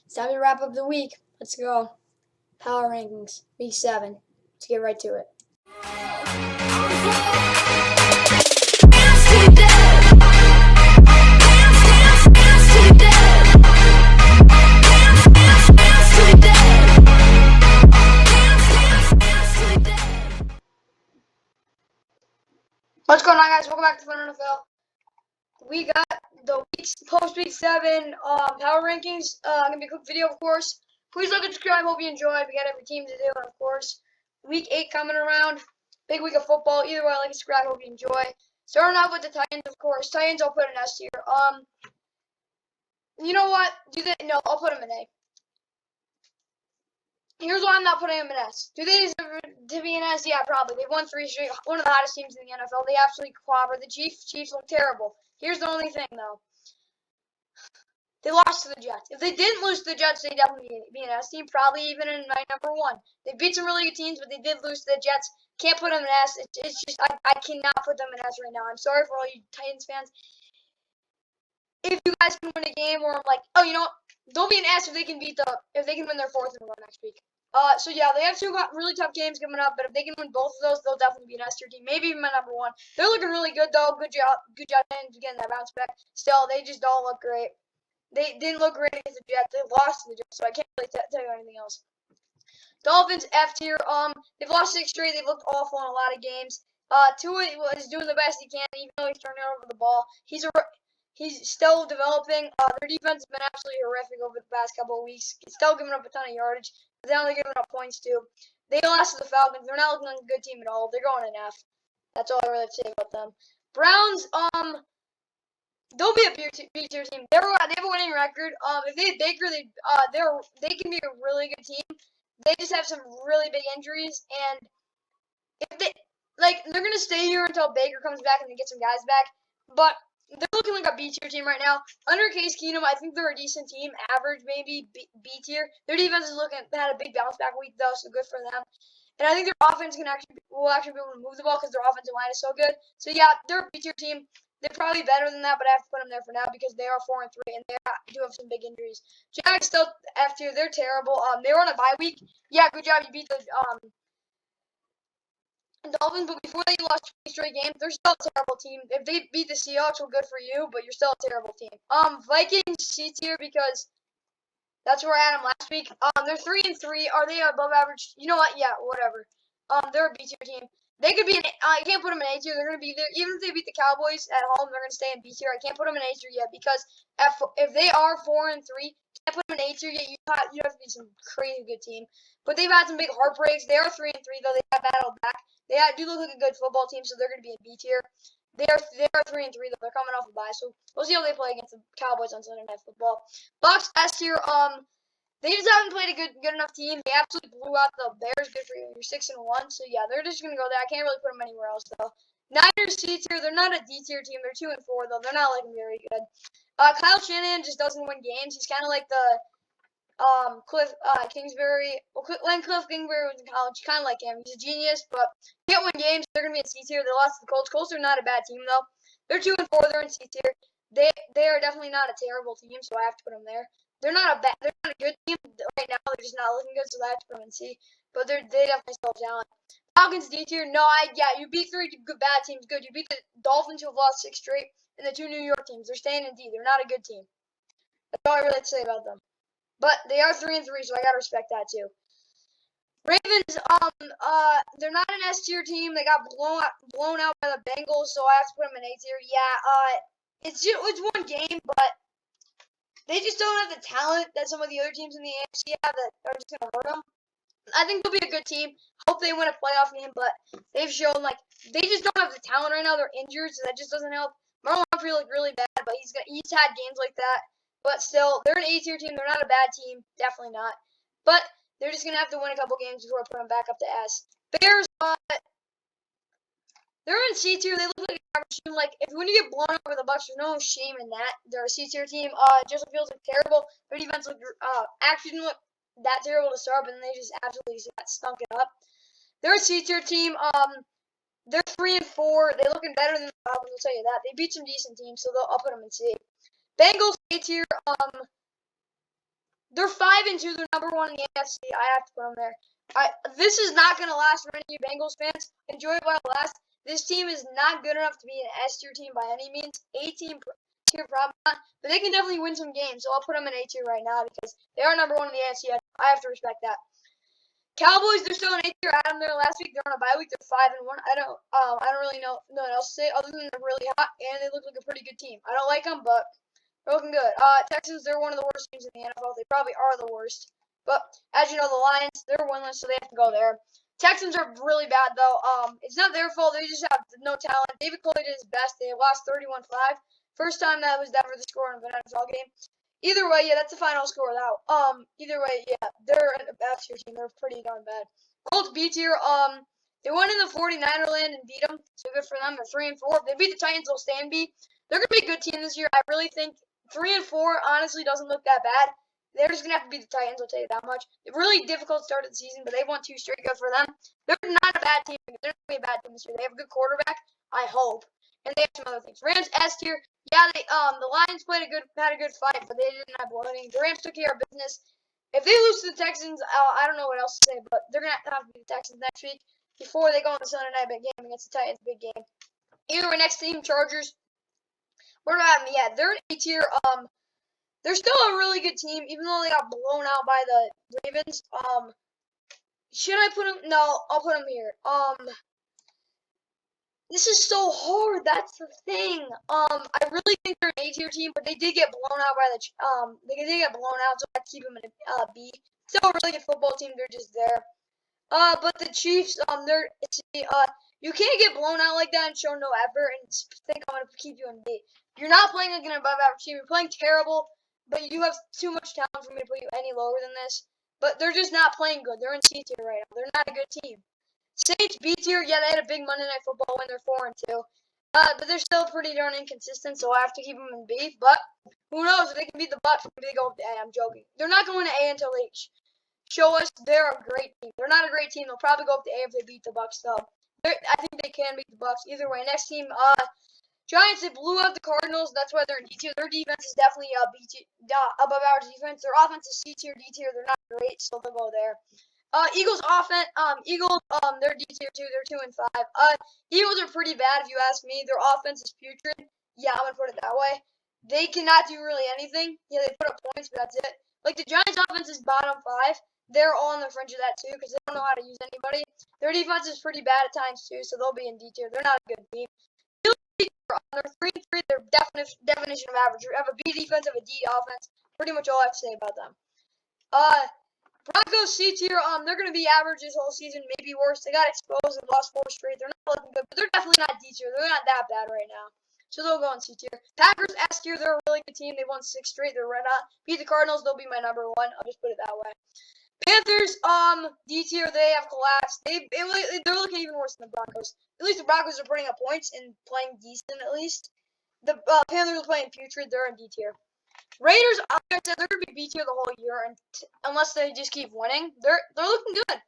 It's time to wrap up the week. Let's go. Power rankings, week 7. Let's get right to it. What's going on, guys? Welcome back to Fun NFL. We got the post-week 7 power rankings. Gonna be a quick video, of course. Please like and subscribe. Hope you enjoy. We got every team to do, and of course, week 8 coming around. Big week of football. Either way, like and subscribe. Hope you enjoy. Starting off with the Titans, of course. Titans, I'll put an S tier. You know what? No, I'll put them an A. Here's why I'm not putting them in S. Do they deserve to be an S? Yeah, probably. They've won 3 straight. One of the hottest teams in the NFL. They absolutely clobbered the Chiefs. Chiefs look terrible. Here's the only thing, though. They lost to the Jets. If they didn't lose to the Jets, they'd definitely be an S team. Probably even in my number 1. They beat some really good teams, but they did lose to the Jets. Can't put them in S. It's just, I cannot put them in S right now. I'm sorry for all you Titans fans. If you guys can win a game where I'm like, oh, you know what? They'll be an S if they can win their 4th in a row next week. So yeah, they have 2 really tough games coming up, but if they can win both of those, they'll definitely be an S tier team. Maybe even my number 1. They're looking really good though. Good job getting that bounce back. Still, they just don't look great. They didn't look great against the Jets. They lost to the Jets, so I can't really tell you anything else. Dolphins F tier. They've lost 6 straight. They've looked awful in a lot of games. Tua is doing the best he can, even though he's turning over the ball. He's still developing. Their defense has been absolutely horrific over the past couple of weeks. It's still giving up a ton of yardage. But they're only giving up points too. They lost to the Falcons. They're not looking like a good team at all. They're going in F. That's all I really have to say about them. Browns, they'll be a B tier team. They have a winning record. If they had Baker, they can be a really good team. They just have some really big injuries, and if they're gonna stay here until Baker comes back and they get some guys back. But they're looking like a B tier team right now. Under Case Keenum, I think they're a decent team. Average, maybe B tier. Their defense had a big bounce back week though, so good for them. And I think their offense will actually be able to move the ball because their offensive line is so good. So yeah, they're a B tier team. They're probably better than that, but I have to put them there for now because they are 4-3 and they do have some big injuries. Jags still F tier. They're terrible. They were on a bye week. Yeah, good job. You beat the Dolphins, but before they lost 20 straight games, they're still a terrible team. If they beat the Seahawks, well, good for you, but you're still a terrible team. Vikings C tier because that's where I had them last week. They're 3-3. Are they above average? You know what? Yeah, whatever. They're a B tier team. They could be I can't put them in A tier. They're gonna be there even if they beat the Cowboys at home. They're gonna stay in B tier. I can't put them in A tier yet because if they are 4-3, can't put them in A tier yet. You have to be some crazy good team. But they've had some big heartbreaks. They are 3-3 though. They have battled back. They do look like a good football team, so they're gonna be in B tier. They are 3-3 though. They're coming off a bye, so we'll see how they play against the Cowboys on Sunday Night Football. Bucks S tier. They just haven't played a good enough team. They absolutely blew out the Bears. Good for you. You're 6-1. So yeah, they're just gonna go there. I can't really put them anywhere else though. Niners C tier. They're not a D tier team. They're 2-4 though. They're not looking very good. Kyle Shanahan just doesn't win games. He's kind of like the Cliff Kingsbury. Well, when Cliff Kingsbury was in college, kind of like him. He's a genius, but can't win games. They're gonna be in C tier. They lost to the Colts. Colts are not a bad team though. They're 2-4. They're in C tier. They are definitely not a terrible team, so I have to put them there. They're not a good team right now. They're just not looking good, so I have to put them in C. But they definitely still have talent. Falcons D tier. No, you beat 3 good bad teams. Good. You beat the Dolphins who have lost 6 straight, and the 2 New York teams. They're staying in D. They're not a good team. That's all I really have to say about them. But they are 3-3, so I gotta respect that too. Ravens, they're not an S tier team. They got blown out by the Bengals, so I have to put them in A tier. Yeah, it's one game, but they just don't have the talent that some of the other teams in the AFC have that are just going to hurt them. I think they'll be a good team. Hope they win a playoff game, but they've shown, they just don't have the talent right now. They're injured, so that just doesn't help. Marlon Humphrey looked really bad, but he's had games like that. But still, they're an A-tier team. They're not a bad team. Definitely not. But they're just going to have to win a couple games before I put them back up to S. Bears, they're in C tier. They look like an average team. When you get blown over the Bucks, there's no shame in that. They're a C tier team. Justin Fields look terrible. Their defense actually didn't look that terrible to start, but then they just absolutely stunk it up. They're a C tier team. They're 3-4. They're looking better than the Falcons. I'll tell you that. They beat some decent teams, so I'll put them in C. Bengals A tier. They're 5-2. They're number 1 in the AFC. I have to put them there. This is not going to last for any of you Bengals fans. Enjoy it while it lasts. This team is not good enough to be an S tier team by any means. A tier probably not, but they can definitely win some games. So I'll put them in A tier right now because they are number 1 in the AFC. I have to respect that. Cowboys, they're still in A tier. I had them there last week. They're on a bye week. They're 5-1. I don't really know what else to say other than they're really hot and they look like a pretty good team. I don't like them, but they're looking good. Texans, they're one of the worst teams in the NFL. They probably are the worst. But as you know, the Lions, they're winless, so they have to go there. Texans are really bad, though. It's not their fault. They just have no talent. David Culley did his best. They lost 31-5. First time that was ever the score in an NFL game. Either way, yeah, that's the final score. Either way, yeah, they're a bad tier team. They're pretty darn bad. Colts B tier. They went in the 49er land and beat them, so good for them. They're 3-4. If they beat the Titans, they'll stay and be. They're gonna be a good team this year. I really think 3-4 honestly doesn't look that bad. They're just gonna have to beat the Titans. I'll tell you that much. A really difficult start of the season, but they've won 2 straight. Good for them. They're not a bad team. They're not gonna be a bad team this year. They have a good quarterback. I hope, and they have some other things. Rams S tier. Yeah, the Lions had a good fight, but they didn't have winning. The Rams took care of business. If they lose to the Texans, I don't know what else to say, but they're gonna have to beat the Texans next week before they go on the Sunday night big game against the Titans. Big game. Either way, next team, Chargers. Where do I have them? Yeah, they're in A tier. They're still a really good team, even though they got blown out by the Ravens. Should I put them? No, I'll put them here. This is so hard. That's the thing. I really think they're an A tier team, but they did get blown out by they did get blown out, so I keep them in a B. Still a really good football team. They're just there. But the Chiefs, you can't get blown out like that and show no effort and think I'm gonna keep you in B. You're not playing like an above average team. You're playing terrible, but you have too much talent for me to put you any lower than this. But they're just not playing good. They're in C tier right now. They're not a good team. Saints B tier, yeah, they had a big Monday Night Football win. They're 4-2. But they're still pretty darn inconsistent, so I have to keep them in B. But who knows? If they can beat the Bucs, maybe they go up to A. I'm joking. They're not going to A until they show us they're a great team. They're not a great team. They'll probably go up to A if they beat the Bucs, though. I think they can beat the Bucs. Either way, next team, Giants, they blew out the Cardinals. That's why they're in D tier. Their defense is definitely above average defense. Their offense is C tier, D tier. They're not great, so they'll go there. Eagles offense, they're D tier too. They're 2-5. Eagles are pretty bad if you ask me. Their offense is putrid. Yeah, I'm gonna put it that way. They cannot do really anything. Yeah, they put up points, but that's it. Like the Giants' offense is bottom 5. They're all on the fringe of that too because they don't know how to use anybody. Their defense is pretty bad at times too, so they'll be in D tier. They're not a good team. They're 3-3. They're definition of average. You have a B defense, have a D offense. Pretty much all I have to say about them. Broncos C tier. They're gonna be average this whole season, maybe worse. They got exposed and lost 4 straight. They're not looking good, but they're definitely not D tier. They're not that bad right now. So they'll go on C tier. Packers S tier. They're a really good team. They won 6 straight. They're red hot. Beat the Cardinals. They'll be my number 1. I'll just put it that way. Panthers, D tier. They have collapsed. They're looking even worse than the Broncos. At least the Broncos are putting up points and playing decent. At least the Panthers are playing putrid. They're in D tier. Raiders, like I said, they're gonna be B tier the whole year, and unless they just keep winning, they're looking good.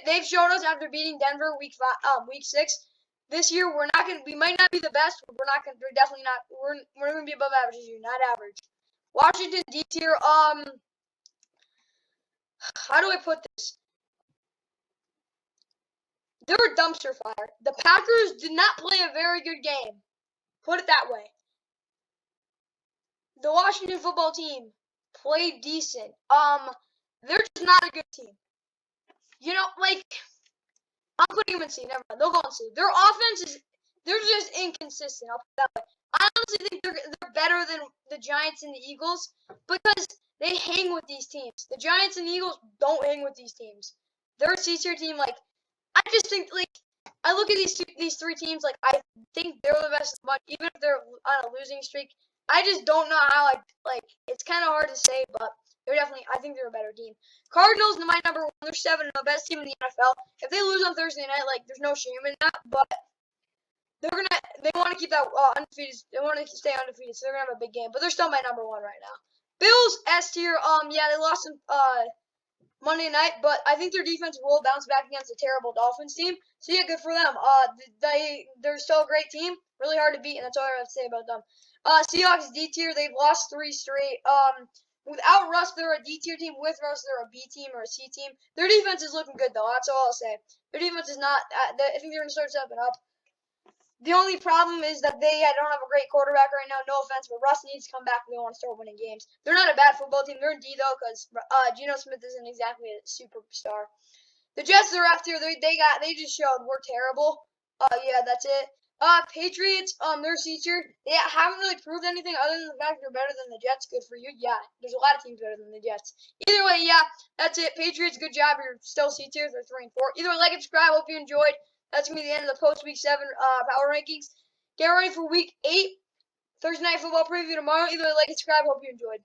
They've shown us after beating Denver week 6. This year we might not be the best, but we're definitely not. We're gonna be above average this year, not average. Washington D tier. How do I put this? They're a dumpster fire. The Packers did not play a very good game. Put it that way. The Washington football team played decent. They're just not a good team. You know, like, I'm putting them in C. Never mind. They'll go in C. Their offense they're just inconsistent. I'll put it that way. I honestly think they're better than the Giants and the Eagles because they hang with these teams. The Giants and the Eagles don't hang with these teams. They're a C-tier team. Like, I just think, like, I look at these 3 teams, like, I think they're the best of the bunch, even if they're on a losing streak. I just don't know how, like, it's kind of hard to say, but I think they're a better team. Cardinals, my number 1, they're 7-0, best team in the NFL. If they lose on Thursday night, like, there's no shame in that, but they want to keep that undefeated. They want to stay undefeated, so they're gonna have a big game. But they're still my number 1 right now. Bills S tier. Yeah, they lost some Monday night, but I think their defense will bounce back against a terrible Dolphins team. So yeah, good for them. They're still a great team, really hard to beat, and that's all I have to say about them. Seahawks D tier. They've lost 3 straight. Without Russ, they're a D tier team. With Russ, they're a B team or a C team. Their defense is looking good though. That's all I'll say. Their defense is not. I think they're gonna start stepping up. The only problem is that they don't have a great quarterback right now. No offense, but Russ needs to come back if they want to start winning games. They're not a bad football team. They're in D though, because Geno Smith isn't exactly a superstar. The Jets are after they just showed we're terrible. Yeah, that's it. Patriots, their teacher, they haven't really proved anything other than the fact they're better than the Jets. Good for you. Yeah, there's a lot of teams better than the Jets. Either way, yeah, that's it. Patriots, good job. You're still C tier. They're 3 and 4. Either way, like and subscribe. Hope you enjoyed. That's gonna be the end of the post week 7 power rankings. Get ready for week 8. Thursday night football preview tomorrow. Either way, like and subscribe. Hope you enjoyed.